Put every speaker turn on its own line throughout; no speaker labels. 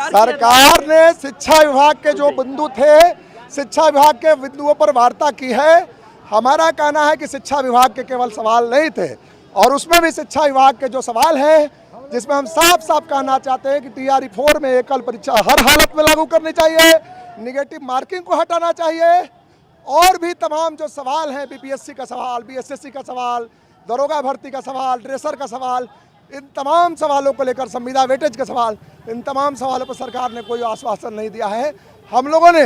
विचार
सरकार ने शिक्षा विभाग के जो बिंदु थे, शिक्षा विभाग के बिंदुओं पर वार्ता की है। हमारा कहना है कि शिक्षा विभाग के केवल सवाल नहीं थे, और उसमें भी शिक्षा विभाग के जो सवाल हैं, जिसमें हम साफ साफ कहना चाहते हैं कि TRE 4 में एकल परीक्षा हर हालत में लागू करनी चाहिए, निगेटिव मार्किंग को हटाना चाहिए, और भी तमाम जो सवाल हैं, BPSC का सवाल, BSSC का सवाल, दरोगा भर्ती का सवाल, ड्रेसर का सवाल, इन तमाम सवालों को लेकर, संविदा वेटेज का सवाल, इन तमाम सवालों पर सरकार ने कोई आश्वासन नहीं दिया है। हम लोगों ने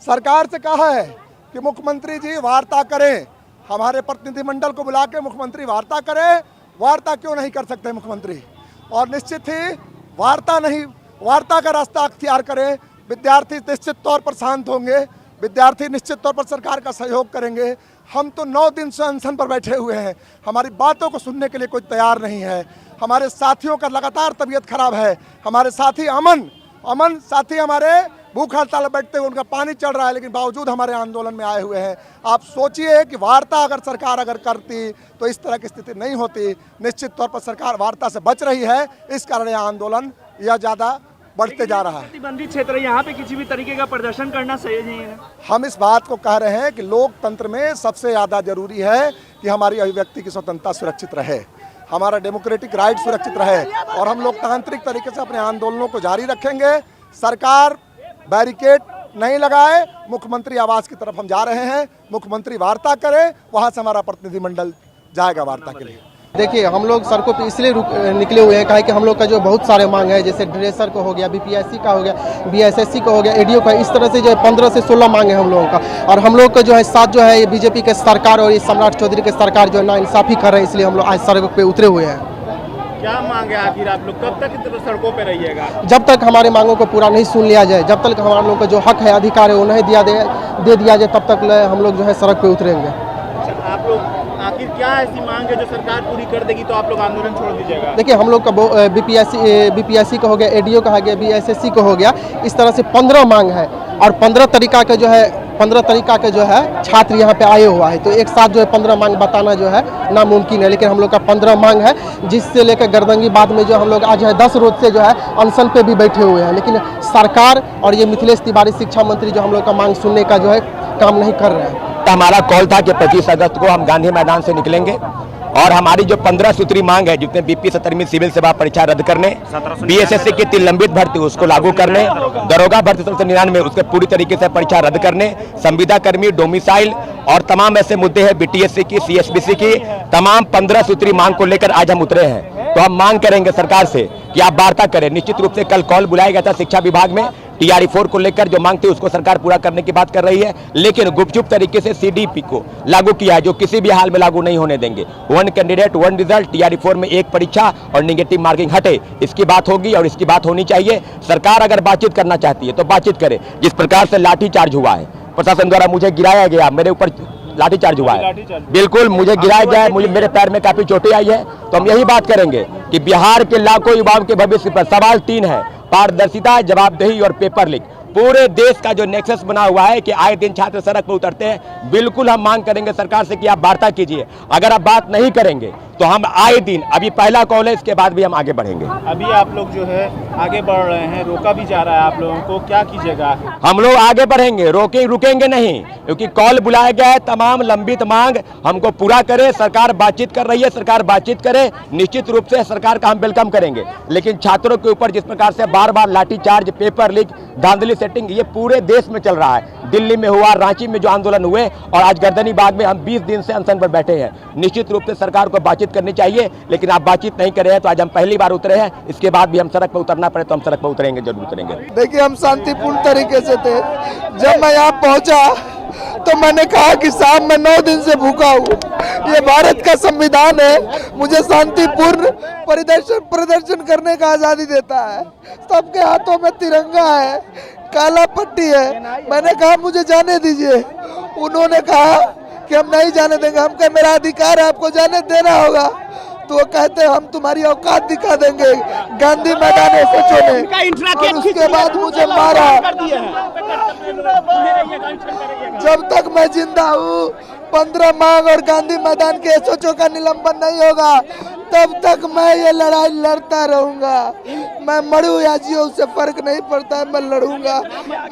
सरकार से कहा है कि मुख्यमंत्री जी वार्ता करें, हमारे प्रतिनिधिमंडल को बुला के मुख्यमंत्री वार्ता करें। वार्ता क्यों नहीं कर सकते मुख्यमंत्री? और निश्चित ही वार्ता का रास्ता अख्तियार करें। विद्यार्थी निश्चित तौर पर शांत होंगे, विद्यार्थी निश्चित तौर पर सरकार का सहयोग करेंगे। हम तो 9 दिन से अनशन पर बैठे हुए हैं, हमारी बातों को सुनने के लिए कोई तैयार नहीं है। हमारे साथियों का लगातार तबीयत खराब है, हमारे साथी अमन साथी हमारे भूख हड़ताल बैठते हुए उनका पानी चढ़ रहा है, लेकिन बावजूद हमारे आंदोलन में आए हुए हैं। आप सोचिए कि वार्ता अगर सरकार करती तो इस तरह की स्थिति नहीं होती। निश्चित तौर पर सरकार वार्ता से बच रही है, इस कारण यह आंदोलन यह ज़्यादा बढ़ते जा रहा है।
प्रतिबंधित क्षेत्र है, यहाँ पे किसी भी तरीके का प्रदर्शन करना सही नहीं है।
हम इस बात को कह रहे हैं कि लोकतंत्र में सबसे ज़्यादा जरूरी है कि हमारी अभिव्यक्ति की स्वतंत्रता सुरक्षित रहे, हमारा डेमोक्रेटिक राइट सुरक्षित रहे, और हम लोकतांत्रिक तरीके से अपने आंदोलनों को जारी रखेंगे। सरकार बैरिकेड नहीं लगाए, मुख्यमंत्री आवास की तरफ हम जा रहे हैं, मुख्यमंत्री वार्ता करे, वहाँ से हमारा प्रतिनिधिमंडल जाएगा वार्ता के लिए।
देखिए, हम लोग सड़कों पे इसलिए निकले हुए हैं काहे कि हम लोग का जो बहुत सारे मांग है, जैसे ड्रेसर को हो गया, BPSC का हो गया, BSSC का हो गया, ADO का, इस तरह से जो है 15 से 16 मांग है हम लोगों का। और हम लोग का जो है साथ जो है ये BJP के सरकार और ये सम्राट चौधरी के सरकार जो है नाइंसाफी कर रहे हैं, इसलिए हम लोग आज सड़कों पे उतरे हुए हैं।
क्या मांग है आखिर आप लोग, कब तक सड़कों पे रहिएगा?
जब तक हमारे मांगों को पूरा नहीं सुन लिया जाए, जब तक हमारे लोगों का जो हक है, अधिकार है, वो नहीं दे दिया जाए, तब तक हम लोग जो है सड़क पे उतरेंगे।
आप लोग आखिर क्या ऐसी मांग है जो सरकार पूरी कर देगी तो आप लोग आंदोलन छोड़ दीजिएगा?
देखिए, हम लोग का BPSC का हो गया, ADO का हो गया, BSSC का हो गया, इस तरह से 15 मांग है, और 15 तरीका के जो है छात्र यहाँ पे आए हुआ है, तो एक साथ जो है 15 मांग बताना जो है नामुमकिन है। लेकिन हम लोग का 15 मांग है, जिससे लेकर गर्दंगी बाद में जो हम लोग आज है 10 रोज से जो है अनशन पे भी बैठे हुए हैं, लेकिन सरकार और ये मिथिलेश तिवारी शिक्षा मंत्री जो हम लोग का मांग सुनने का जो है काम नहीं कर रहे हैं।
हमारा कॉल था कि 25 अगस्त को हम गांधी मैदान से निकलेंगे, और हमारी जो 15 सूत्री मांग है, जितने BP 17वीं सिविल सेवा परीक्षा रद्द करने, BSSC की 3 लंबित भर्ती उसको लागू करने, दरोगा भर्ती 99 उसके पूरी तरीके से परीक्षा रद्द करने, संविदा कर्मी, डोमिसाइल और तमाम ऐसे मुद्दे हैं, BTSC की, CSBC की, तमाम 15 सूत्री मांग को लेकर आज हम उतरे हैं। तो हम मांग करेंगे सरकार से कि आप वार्ता करें। निश्चित रूप से कल कॉल बुलाया गया था शिक्षा विभाग में, TRE 4 को लेकर जो मांग थी उसको सरकार पूरा करने की बात कर रही है, लेकिन गुपचुप तरीके से CDP को लागू किया है, जो किसी भी हाल में लागू नहीं होने देंगे। 1 कैंडिडेट 1 रिजल्ट, TRE 4 में 1 परीक्षा और निगेटिव मार्किंग हटे, इसकी बात होगी और इसकी बात होनी चाहिए। सरकार अगर बातचीत करना चाहती है तो बातचीत करे। जिस प्रकार से लाठीचार्ज हुआ है, प्रशासन द्वारा मुझे गिराया गया, मेरे ऊपर लाठीचार्ज हुआ है, बिल्कुल मुझे गिराया गया है, मुझे मेरे पैर में काफी चोटें आई है। तो हम यही बात करेंगे कि बिहार के लाखों युवाओं के भविष्य पर सवाल 3 है, पारदर्शिता, जवाबदेही और पेपर लीक। पूरे देश का जो नेक्सस बना हुआ है कि आए दिन छात्र सड़क पर उतरते हैं, बिल्कुल हम मांग करेंगे सरकार से कि आप वार्ता कीजिए। अगर आप बात नहीं करेंगे तो हम आए दिन, अभी पहला कॉल है, इसके बाद भी हम आगे बढ़ेंगे।
अभी आप लोग जो है आगे बढ़ रहे हैं, रोका भी जा रहा है आप लोगों को, क्या कीजिएगा?
हम लोग आगे बढ़ेंगे, रुकेंगे नहीं, क्योंकि कॉल बुलाया गया है। तमाम लंबित मांग हमको पूरा करे, सरकार बातचीत कर रही है, सरकार बातचीत करे, निश्चित रूप से सरकार का हम वेलकम करेंगे। लेकिन छात्रों के ऊपर जिस प्रकार से बार बार लाठीचार्ज, पेपर लीक, धांधली सेटिंग, ये पूरे देश में चल रहा है। दिल्ली में हुआ, रांची में जो आंदोलन हुए, और आज गर्दनीबाग में हम 20 दिन से अनशन पर बैठे हैं। निश्चित रूप से सरकार को बातचीत करनी चाहिए, लेकिन आप बातचीत नहीं कर रहे हैं। तो आज हम पहली बार उतरे हैं, इसके बाद भी हम सड़क पर उतरना पड़े तो हम सड़क पर उतरेंगे, जरूर उतरेंगे।
देखिए, हम शांतिपूर्ण तरीके से थे। जब मैं यहाँ पहुँचा तो मैंने कहा कि साहब मैं 9 दिन से भूखा हूँ, ये भारत का संविधान है, मुझे शांतिपूर्ण प्रदर्शन करने का आज़ादी देता है। सबके हाथों में तिरंगा है, काला पट्टी है। मैंने कहा मुझे जाने दीजिए, उन्होंने कहा कि हम नहीं जाने देंगे। हम कहे मेरा अधिकार है, आपको जाने देना होगा। तो वो कहते हैं हम तुम्हारी औकात दिखा देंगे गांधी मैदान SHO में, और उसके बाद मुझे मारा। जब तक मैं जिंदा हूँ
15 मांग और गांधी मैदान के एसओचओ का निलंबन नहीं होगा तब तक मैं ये लड़ाई लड़ता रहूंगा। मैं मरूं या जियो उससे फर्क नहीं पड़ता है, मैं लड़ूंगा।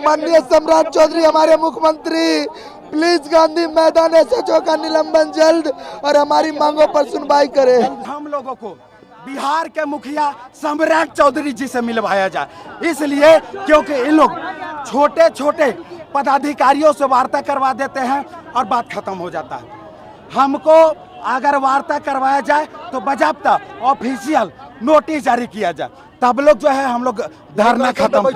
माननीय सम्राट चौधरी हमारे मुख्यमंत्री, प्लीज गांधी मैदान एसओचओ का निलंबन जल्द और हमारी मांगों पर सुनवाई करें।
हम लोगों को बिहार के मुखिया सम्राट चौधरी जी से मिलवाया जाए, इसलिए क्योंकि इन लोग छोटे छोटे पदाधिकारियों से वार्ता करवा देते हैं और बात खत्म हो जाता है। हमको अगर वार्ता करवाया जाए तो बाकायदा ऑफिशियल नोटिस जारी किया जाए, तब लोग जो है हम लोग धरना खत्म बोल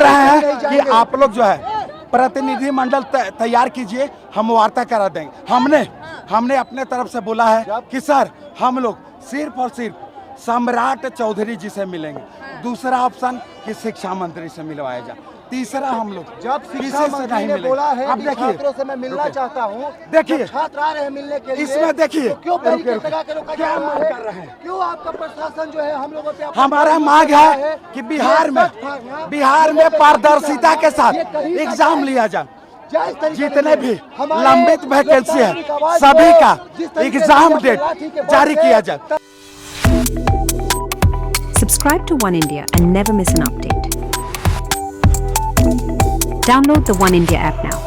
रहे हैं कि आप लोग जो है प्रतिनिधि मंडल तैयार कीजिए, हम वार्ता करा देंगे। हमने अपने तरफ से बोला है कि सर हम लोग सिर्फ और सिर्फ सम्राट चौधरी जी से मिलेंगे। दूसरा ऑप्शन कि शिक्षा मंत्री से मिलवाया जाए। तीसरा हम लोग
जब शिक्षा मंत्री ने बोला है
अब
कि
देखिए,
छात्रों से मैं मिलना चाहता हूँ,
देखिए,
जब छात्र आ रहे हैं मिलने के लिए,
इसमें देखिए,
तो क्यों बैरिकेड लगा के रोका
क्या
जा
मांग
रहा
कर रहे
है?
हैं?
क्यों आपका प्रशासन जो है हम लोगों पे
हमारा मांग है कि बिहार में पारदर्शिता के साथ एग्जाम लिया जाए। जितने भी लंबित वैकेंसी है सभी का एग्जाम डेट जारी किया जाए।
Subscribe to One India and never miss an update. Download the One India app now.